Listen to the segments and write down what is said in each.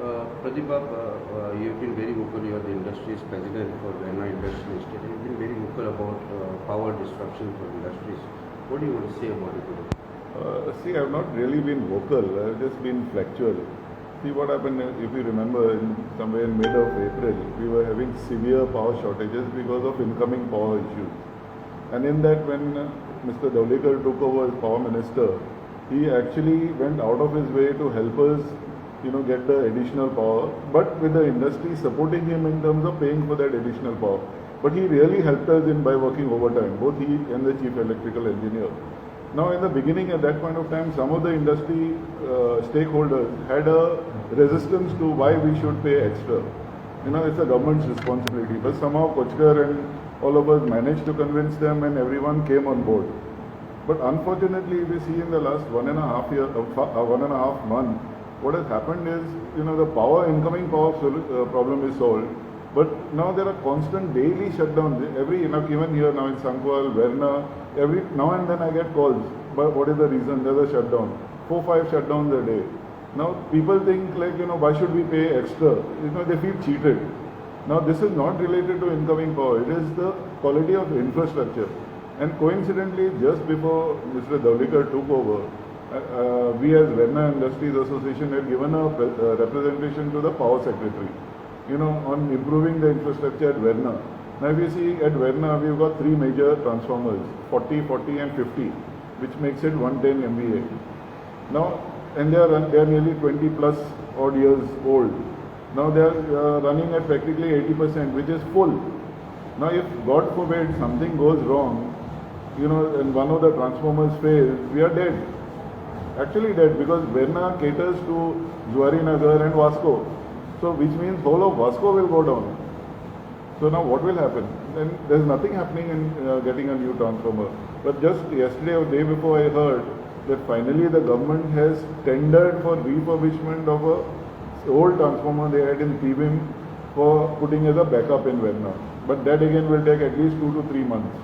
Pradeep, you've been very vocal. You are the industry's president for Goemkarponn Industrial Estate. You've been very vocal about power disruption for industries. What do you want to say about it today? See, I've not really been vocal. I've just been factual. See what happened, if you remember, somewhere in mid of April, we were having severe power shortages because of incoming power issues. And in that, when Mr. Dawlikar took over as power minister, he actually went out of his way to help us, get the additional power, but with the industry supporting him in terms of paying for that additional power. But he really helped us by working overtime, both he and the chief electrical engineer. Now, in the beginning, at that point of time, some of the industry stakeholders had a resistance to why we should pay extra. It's a government's responsibility. But somehow Kochkar and all of us managed to convince them, and everyone came on board. But unfortunately, we see in the last 1.5 months, what has happened is, the incoming power problem is solved. But now there are constant daily shutdowns. Even here now in Sankwal, Verna, every now and then I get calls. But what is the reason? There's a shutdown. 4-5 shutdowns a day. Now people think why should we pay extra? They feel cheated. Now this is not related to incoming power. It is the quality of the infrastructure. And coincidentally, just before Mr. Dawlikar took over, we as Verna Industries Association had given a representation to the Power Secretary, on improving the infrastructure at Verna. Now if you see at Verna, we've got 3 major transformers, 40, 40 and 50, which makes it 110 MVA. Now, and they are nearly 20 plus odd years old. Now they are running at practically 80%, which is full. Now if, God forbid, something goes wrong, and one of the transformers fails, we are dead. Actually dead, because Verna caters to Zuari Nagar and Vasco. So which means whole of Vasco will go down. So now what will happen? Then there's nothing happening in getting a new transformer. But just yesterday or day before, I heard that finally the government has tendered for refurbishment of a old transformer they had in Pibim for putting as a backup in Verna. But that again will take at least 2 to 3 months.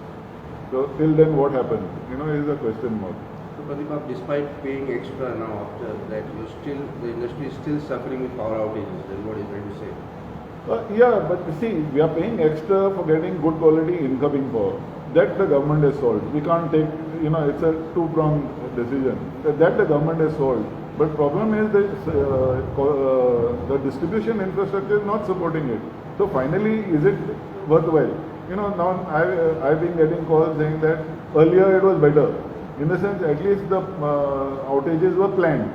So till then what happens? Is a question mark. So Pradeep, despite paying extra now after that, the industry is still suffering with power outages. Then what is going to say? Yeah, but see, we are paying extra for getting good quality incoming power. That the government has solved. We can't take, it's a two-pronged decision. That the government has solved. But problem is that the distribution infrastructure is not supporting it. So finally, is it worthwhile? Now I've been getting calls saying that earlier it was better. In the sense, at least the outages were planned.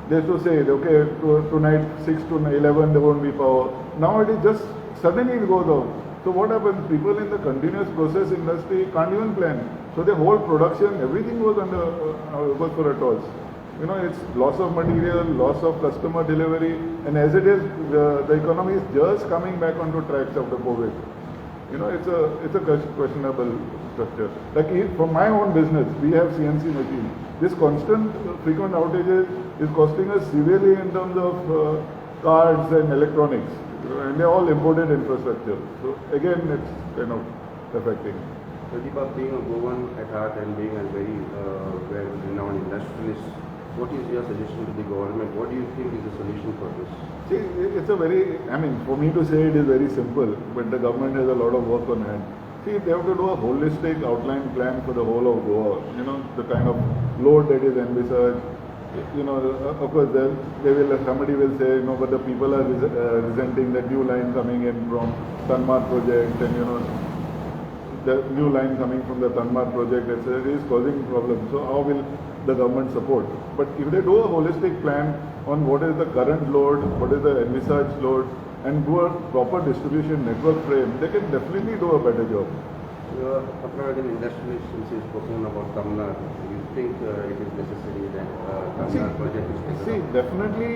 They used to say, okay, tonight 6 to 11 there won't be power. Now it is just suddenly it goes off. So what happens? People in the continuous process industry can't even plan. So the whole production, everything was was for a toss. It's loss of material, loss of customer delivery, and as it is, the economy is just coming back onto tracks after COVID. It's a questionable structure. Like for my own business, we have CNC machines. This constant frequent outages is costing us severely in terms of cards and electronics, and they're all imported infrastructure. So again, it's kind of affecting. Pradeep, being a Goan at heart and being a very well-renowned industrialist, what is your suggestion to the government? What do you think is the solution for this? See, it's for me to say it is very simple, but the government has a lot of work on hand. See, they have to do a holistic outline plan for the whole of Goa. The kind of load that is envisaged. Of course, somebody will say, but the people are resenting the new line coming in from Tanmar project, and the new line coming from the Tanmar project, etc. is causing problems. So how will the government support? But if they do a holistic plan on what is the current load, what is the envisaged load, and do a proper distribution network frame, they can definitely do a better job. You are a industrialist since you've spoken about Tamnar. Do you think it is necessary that Tamnar project is taken? See, definitely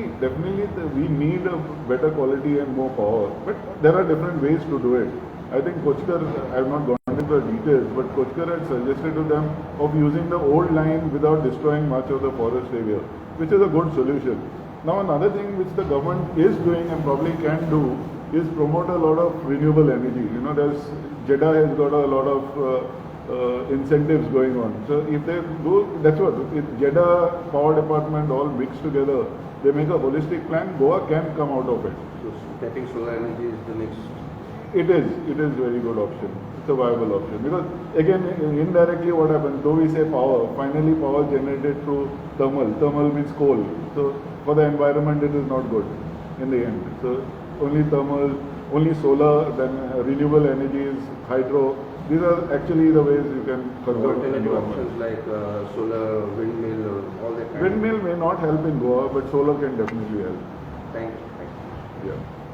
we need a better quality and more power. But there are different ways to do it. I think Kochkar, I have not gone into the details, but Kochkar had suggested to them of using the old line without destroying much of the forest area, which is a good solution. Now another thing which the government is doing and probably can do is promote a lot of renewable energy. Jeddah has got a lot of incentives going on. So if they do, that's what, if Jeddah Power Department all mixed together they make a holistic plan, Goa can come out of it. So tapping solar energy is the next. It is a very good option. It's a viable option. Because again, indirectly what happens, though we say power, finally power generated through thermal. Thermal means coal. So for the environment it is not good in the end. So only thermal, only solar, then renewable energies, hydro. These are actually the ways you can conserve Alternative environment. options like solar, windmill, or all that kind Windmill may not help in Goa, but solar can definitely help. Thank you. Yeah.